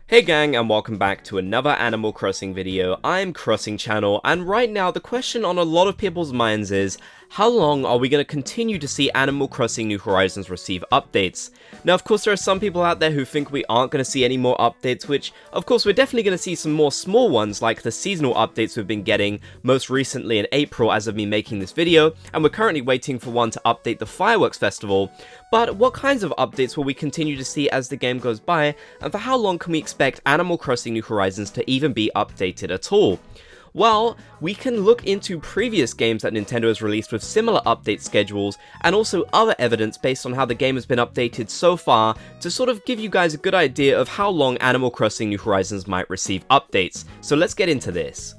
Hey gang, and welcome back to another Animal Crossing video. I'm Crossing Channel, and right now the question on a lot of people's minds is, how long are we going to continue to see Animal Crossing New Horizons receive updates? Now of course there are some people out there who think we aren't going to see any more updates, which of course we're definitely going to see some more small ones like the seasonal updates we've been getting most recently in April as of me making this video, and we're currently waiting for one to update the Fireworks Festival. But what kinds of updates will we continue to see as the game goes by, and for how long can we expect Animal Crossing New Horizons to even be updated at all? Well, we can look into previous games that Nintendo has released with similar update schedules, and also other evidence based on how the game has been updated so far, to sort of give you guys a good idea of how long Animal Crossing New Horizons might receive updates. So let's get into this.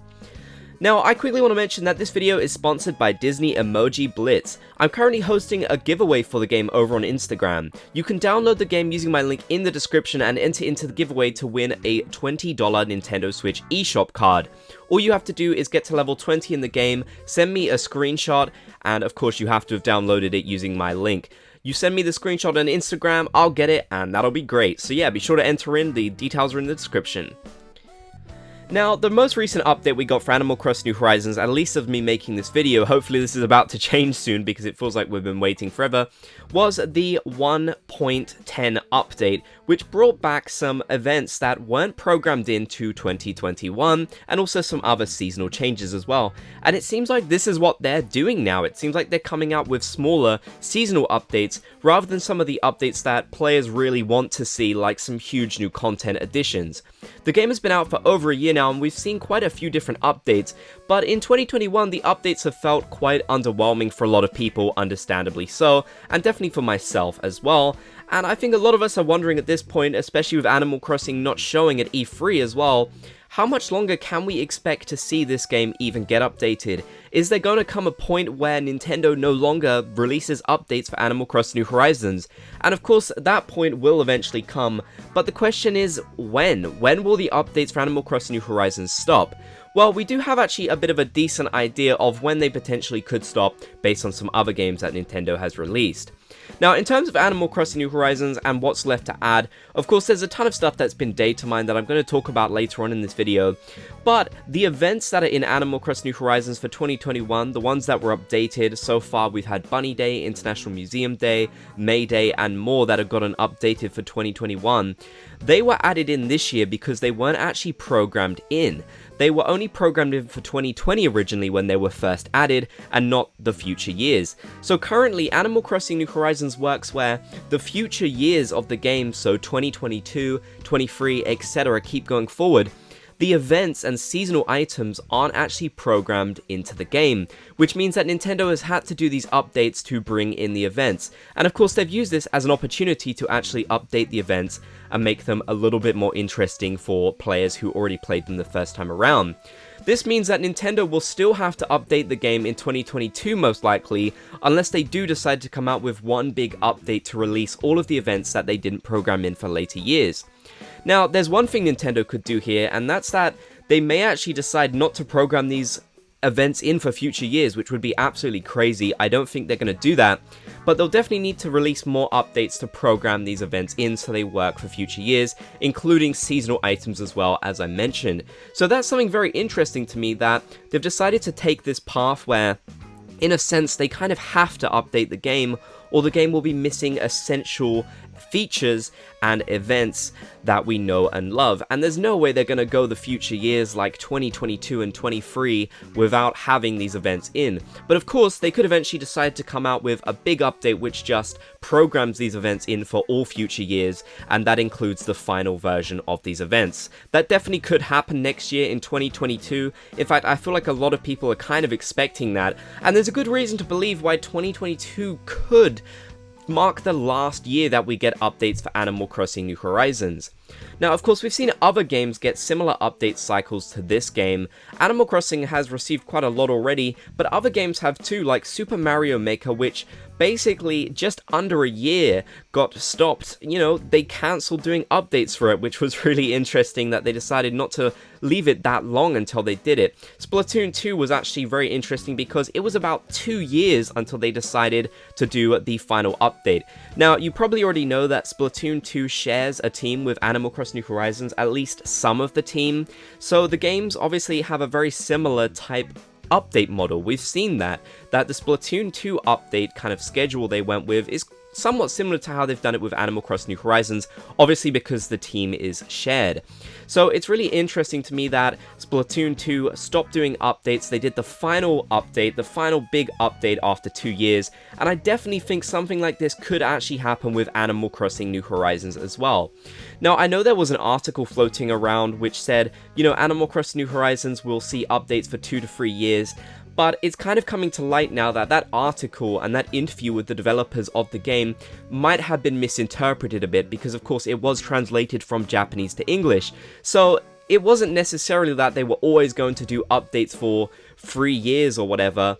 Now, I quickly want to mention that this video is sponsored by Disney Emoji Blitz. I'm currently hosting a giveaway for the game over on Instagram. You can download the game using my link in the description and enter into the giveaway to win a $20 Nintendo Switch eShop card. All you have to do is get to level 20 in the game, send me a screenshot, and of course you have to have downloaded it using my link. You send me the screenshot on Instagram, I'll get it, and that'll be great. So yeah, be sure to enter in, the details are in the description. Now, the most recent update we got for Animal Crossing New Horizons, at least of me making this video, hopefully this is about to change soon because it feels like we've been waiting forever, was the 1.10 update, which brought back some events that weren't programmed into 2021, and also some other seasonal changes as well. And it seems like this is what they're doing now. It seems like they're coming out with smaller seasonal updates, rather than some of the updates that players really want to see, like some huge new content additions. The game has been out for over a year now, and we've seen quite a few different updates, but in 2021 the updates have felt quite underwhelming for a lot of people, understandably so, and definitely for myself as well. And I think a lot of us are wondering at this point, especially with Animal Crossing not showing at E3 as well, how much longer can we expect to see this game even get updated? Is there going to come a point where Nintendo no longer releases updates for Animal Crossing New Horizons? And of course, that point will eventually come, but the question is, when? When will the updates for Animal Crossing New Horizons stop? Well, we do have actually a bit of a decent idea of when they potentially could stop, based on some other games that Nintendo has released. Now, in terms of Animal Crossing New Horizons and what's left to add, of course there's a ton of stuff that's been data mined that I'm going to talk about later on in this video, but the events that are in Animal Crossing New Horizons for 2021, the ones that were updated, so far we've had Bunny Day, International Museum Day, May Day, and more that have gotten updated for 2021. They were added in this year because they weren't actually programmed in. They were only programmed in for 2020 originally when they were first added, and not the future years. So currently, Animal Crossing New Horizons works where the future years of the game, so 2022, 23, etc., keep going forward. The events and seasonal items aren't actually programmed into the game, which means that Nintendo has had to do these updates to bring in the events. And of course they've used this as an opportunity to actually update the events and make them a little bit more interesting for players who already played them the first time around. This means that Nintendo will still have to update the game in 2022 most likely, unless they do decide to come out with one big update to release all of the events that they didn't program in for later years. Now, there's one thing Nintendo could do here, and that's that they may actually decide not to program these events in for future years, which would be absolutely crazy. I don't think they're going to do that, but they'll definitely need to release more updates to program these events in so they work for future years, including seasonal items as well, as I mentioned. So that's something very interesting to me, that they've decided to take this path where, in a sense, they kind of have to update the game, or the game will be missing essential features and events that we know and love. And there's no way they're going to go the future years like 2022 and 23 without having these events in. But of course, they could eventually decide to come out with a big update which just programs these events in for all future years, and that includes the final version of these events. That definitely could happen next year in 2022. In fact, I feel like a lot of people are kind of expecting that, and there's a good reason to believe why 2022 could mark the last year that we get updates for Animal Crossing New Horizons. Now, of course, we've seen other games get similar update cycles to this game. Animal Crossing has received quite a lot already, but other games have too, like Super Mario Maker, which basically just under a year got stopped. You know, they cancelled doing updates for it, which was really interesting that they decided not to leave it that long until they did it. Splatoon 2 was actually very interesting because it was about 2 years until they decided to do the final update. Now, you probably already know that Splatoon 2 shares a team with Animal Animal Crossing New Horizons, at least some of the team. So the games obviously have a very similar type update model. We've seen that the Splatoon 2 update kind of schedule they went with is somewhat similar to how they've done it with Animal Crossing New Horizons, obviously because the team is shared. So it's really interesting to me that Splatoon 2 stopped doing updates. They did the final update, the final big update after 2 years, and I definitely think something like this could actually happen with Animal Crossing New Horizons as well. Now, I know there was an article floating around which said, you know, Animal Crossing New Horizons will see updates for 2 to 3 years, but it's kind of coming to light now that that article and that interview with the developers of the game might have been misinterpreted a bit, because of course it was translated from Japanese to English. So it wasn't necessarily that they were always going to do updates for 3 years or whatever.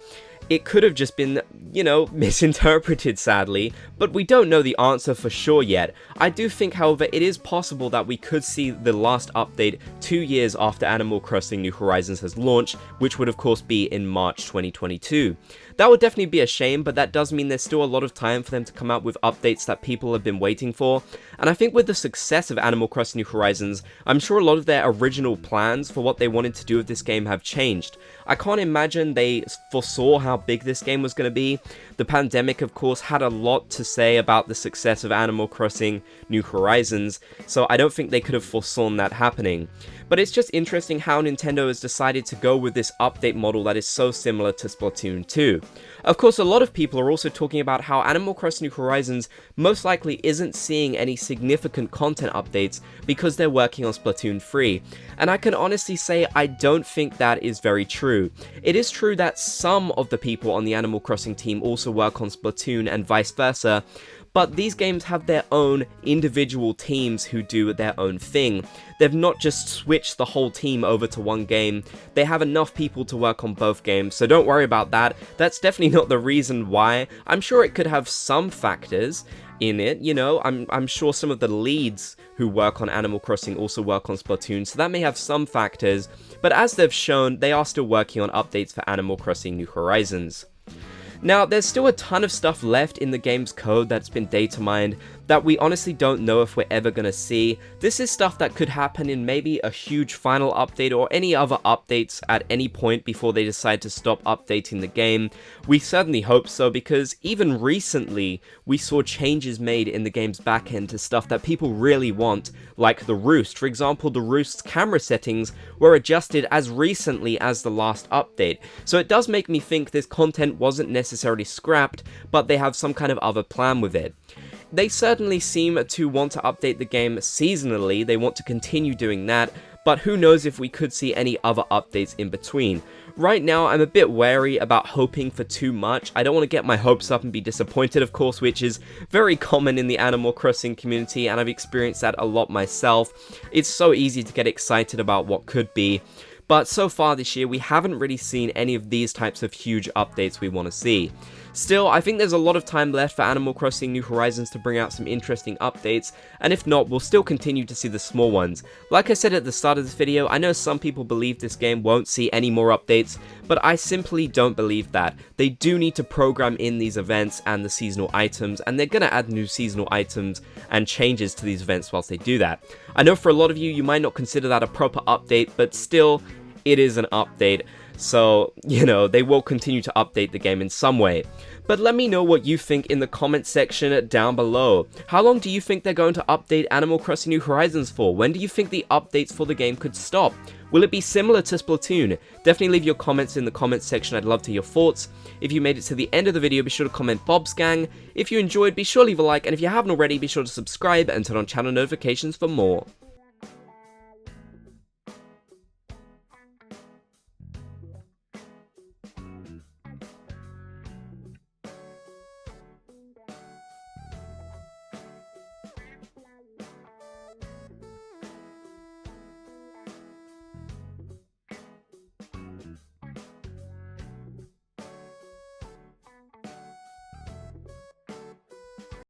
It could have just been, you know, misinterpreted, sadly, but we don't know the answer for sure yet. I do think, however, it is possible that we could see the last update 2 years after Animal Crossing New Horizons has launched, which would of course be in March 2022. That would definitely be a shame, but that does mean there's still a lot of time for them to come out with updates that people have been waiting for. And I think with the success of Animal Crossing New Horizons, I'm sure a lot of their original plans for what they wanted to do with this game have changed. I can't imagine they foresaw how big this game was going to be. The pandemic, of course, had a lot to say about the success of Animal Crossing New Horizons, so I don't think they could have foreseen that happening. But it's just interesting how Nintendo has decided to go with this update model that is so similar to Splatoon 2. Of course, a lot of people are also talking about how Animal Crossing New Horizons most likely isn't seeing any significant content updates because they're working on Splatoon 3. And I can honestly say I don't think that is very true. It is true that some of the people on the Animal Crossing team also work on Splatoon and vice versa, but these games have their own individual teams who do their own thing. They've not just switched the whole team over to one game. They have enough people to work on both games, so don't worry about that. That's definitely not the reason why. I'm sure it could have some factors in it, you know. I'm sure some of the leads who work on Animal Crossing also work on Splatoon, so that may have some factors, but as they've shown, they are still working on updates for Animal Crossing New Horizons. Now, there's still a ton of stuff left in the game's code that's been data mined that we honestly don't know if we're ever going to see. This is stuff that could happen in maybe a huge final update or any other updates at any point before they decide to stop updating the game. We certainly hope so, because even recently we saw changes made in the game's backend to stuff that people really want, like the Roost. For example, the Roost's camera settings were adjusted as recently as the last update. So it does make me think this content wasn't necessarily scrapped, but they have some kind of other plan with it. They certainly seem to want to update the game seasonally. They want to continue doing that, but who knows if we could see any other updates in between. Right now, I'm a bit wary about hoping for too much. I don't want to get my hopes up and be disappointed, of course, which is very common in the Animal Crossing community, and I've experienced that a lot myself. It's so easy to get excited about what could be. But so far this year, we haven't really seen any of these types of huge updates we want to see. Still, I think there's a lot of time left for Animal Crossing New Horizons to bring out some interesting updates, and if not, we'll still continue to see the small ones. Like I said at the start of this video, I know some people believe this game won't see any more updates, but I simply don't believe that. They do need to program in these events and the seasonal items, and they're gonna add new seasonal items and changes to these events whilst they do that. I know for a lot of you, you might not consider that a proper update, but still, it is an update. So, you know, they will continue to update the game in some way. But let me know what you think in the comment section down below. How long do you think they're going to update Animal Crossing New Horizons for? When do you think the updates for the game could stop? Will it be similar to Splatoon? Definitely leave your comments in the comments section. I'd love to hear your thoughts. If you made it to the end of the video, be sure to comment Bob's Gang. If you enjoyed, be sure to leave a like, and if you haven't already, be sure to subscribe and turn on channel notifications for more.